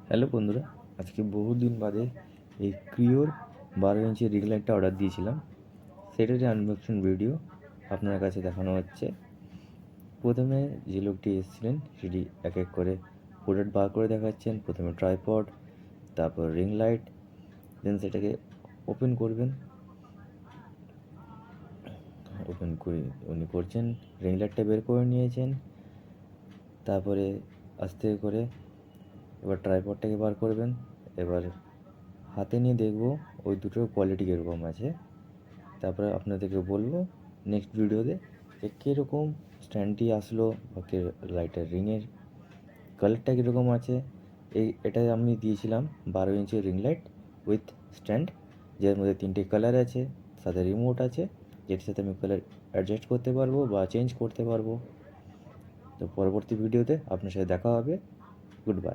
Hello বন্ধুরা, আজকে বহুদিন বাদে এই ক্রিওর 12 ইঞ্চি রিং লাইটটা অর্ডার দিয়েছিলাম। সেটারই আনবক্সিং ভিডিও আপনার কাছে দেখানো হচ্ছে। প্রথমে যে লোকটি এসেছিলেন সেটি এক এক করে প্রোডাক্ট বার করে দেখাচ্ছেন। প্রথমে ট্রাইপড, তারপর রিং লাইট, দেন সেটাকে ওপেন করবেন। ওপেন করে উনি করছেন, রিং লাইটটা বের করে নিয়েছেন। তারপরে আস্তে করে এবার ট্রাইপডটাকে বার করবেন। এবার হাতে নিয়ে দেখব ওই দুটোর কোয়ালিটি কীরকম আছে। তারপরে আপনাদেরকে বলবো নেক্সট ভিডিওতে যে কীরকম স্ট্যান্ডটি আসলো বা লাইটের রিংয়ের কালারটা কীরকম আছে। এটা আমি দিয়েছিলাম 12 ইঞ্চি রিং লাইট উইথ স্ট্যান্ড, যার মধ্যে 3টে কালার আছে, সাথে রিমোট আছে, যেটার সাথে আমি কালার অ্যাডজাস্ট করতে পারবো বা চেঞ্জ করতে পারবো। তো পরবর্তী ভিডিওতে আপনার সাথে দেখা হবে। Good bye.